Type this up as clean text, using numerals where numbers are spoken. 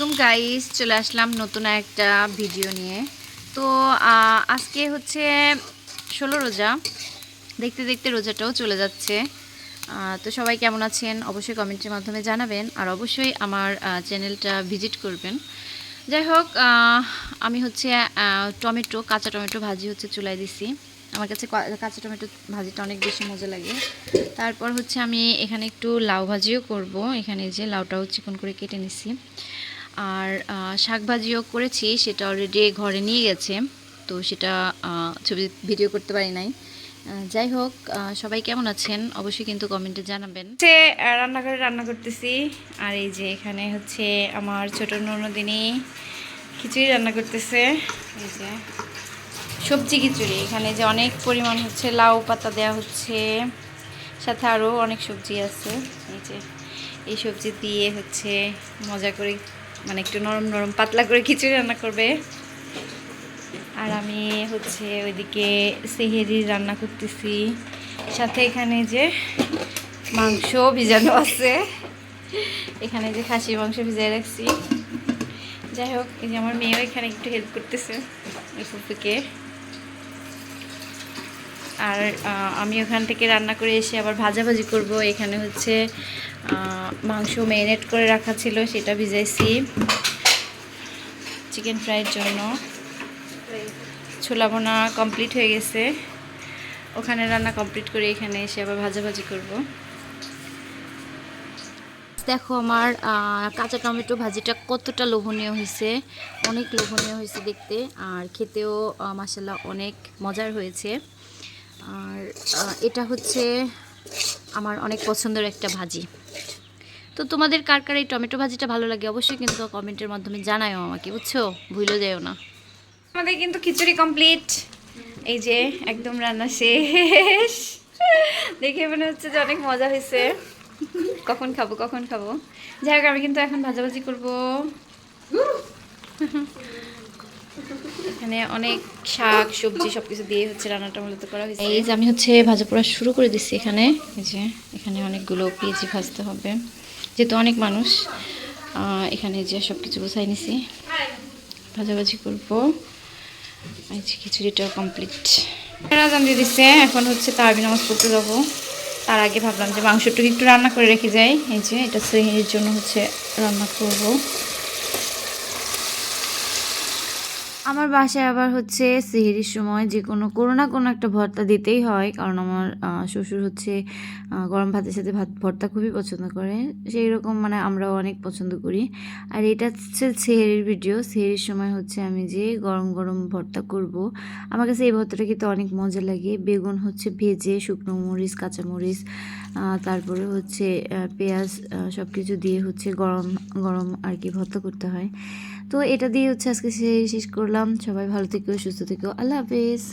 আলাইকুম গাইস, চলে আসলাম নতুন একটা ভিডিও নিয়ে। তো আজকে হচ্ছে 16 রোজা। দেখতে দেখতে রোজাটাও চলে যাচ্ছে। তো সবাই কেমন আছেন অবশ্যই কমেন্টের মাধ্যমে জানাবেন, আর অবশ্যই আমার চ্যানেলটা ভিজিট করবেন। যাই হোক, আমি হচ্ছে কাঁচা টমেটো ভাজি হচ্ছে চুলায় দিছি। আমার কাছে কাঁচা টমেটো ভাজিটা অনেক বেশি মজা লাগে। তারপর হচ্ছে আমি এখানে একটু লাউ ভাজিও করব। এখানে যে লাউটাও চিকন করে কেটে নিছি, আর শাক ভাজিও করেছি, সেটা অলরেডি ঘরে নিয়ে গেছে। তো সেটা ছবি ভিডিও করতে পারি নাই। যাই হোক, সবাই কেমন আছেন অবশ্যই কিন্তু কমেন্টে জানাবেন। রান্নাঘরে রান্না করতেছি, আর এই যে এখানে হচ্ছে আমার ছোট ননদিনী খিচুড়ি রান্না করতেছে। এই যে সবজি খিচুড়ি, এখানে যে অনেক পরিমাণ হচ্ছে লাউ পাতা দেওয়া হচ্ছে, সাথে আরও অনেক সবজি আছে। এই যে এই সবজি দিয়ে হচ্ছে মজা করে, মানে একটু নরম নরম পাতলা করে খিচুড়ি রান্না করবে। আর আমি হচ্ছে ওইদিকে সেহেরি রান্না করতেছি, সাথে এখানে যে মাংস ভিজানো আছে, এখানে যে খাসির মাংস ভিজাই রাখছি। যাই হোক, এই যে আমার মেয়েও এখানে একটু হেল্প করতেছে এই ফুফুকে। আর আমি ওখান থেকে রান্না করে এসে আবার ভাজাভাজি করব। এখানে হচ্ছে মাংস ম্যারিনেট করে রাখা ছিল, সেটা ভিজাইছি চিকেন ফ্রাইয়ের জন্য। ছোলা বোনা কমপ্লিট হয়ে গেছে, ওখানে রান্না কমপ্লিট করে এখানে এসে আবার ভাজাভাজি করব। দেখো আমার কাঁচা টমেটো ভাজিটা কতটা লোভনীয় হয়েছে, অনেক লোভনীয় হয়েছে দেখতে, আর খেতেও মাশাআল্লাহ অনেক মজার হয়েছে। আর এটা হচ্ছে আমার অনেক পছন্দের একটা ভাজি। তো তোমাদের কার কার এই টমেটো ভাজিটা ভালো লাগে অবশ্যই কিন্তু কমেন্টের মাধ্যমে জানাও আমাকে, বুঝছো? ভুলে যেও না। আমাদের কিন্তু খিচুড়ি কমপ্লিট, এই যে একদম রান্না শেষ। দেখে মনে হচ্ছে যে অনেক মজা হয়েছে। কখন খাবো কখন খাবো। যাই হোক, আমি কিন্তু এখন ভাজাভাজি করবো। এখানে অনেক শাক সবজি সবকিছু দিয়ে হচ্ছে রান্নাটা মূলত করা হয়েছে। এই যে আমি হচ্ছে ভাজা পোড়া শুরু করে দিচ্ছি এখানে। এই যে এখানে অনেকগুলো পেঁয়াজি ভাজতে হবে, যেহেতু অনেক মানুষ। এখানে যে সব কিছু গুছাই নিছি, ভাজাভাজি করবো। এই যে খিচুড়িটাও কমপ্লিট। রাজান দিয়ে দিচ্ছে, এখন হচ্ছে তারাবি নামাজ পড়তে যাবো। তার আগে ভাবলাম যে মাংসটুকু একটু রান্না করে রেখে যাই। এই যে এটা সেহরির জন্য হচ্ছে রান্না করব। আমার বাসায় আবার হচ্ছে সেহরির সময় যে কোনো না কোনো একটা ভর্তা দিতেই হয়, কারণ আমার শ্বশুর হচ্ছে গরম ভাতের সাথে ভর্তা খুবই পছন্দ করে। সেই রকম মানে আমরাও অনেক পছন্দ করি। আর এটা হচ্ছে সেহরির ভিডিও। সেহরির সময় হচ্ছে আমি যে গরম গরম ভর্তা করব। আমার কাছে এই ভর্তাটা কিন্তু অনেক মজা লাগে। বেগুন হচ্ছে ভেজে, শুকনো মরিচ, কাঁচামরিচ, তারপরে হচ্ছে পেঁয়াজ, সব কিছু দিয়ে হচ্ছে গরম গরম আর কি ভর্তা করতে হয়। তো এটা দিয়ে হচ্ছে আজকে শেষ করলাম। সবাই ভালো থেকো, সুস্থ থেকো, আল্লাহ হাফেজ।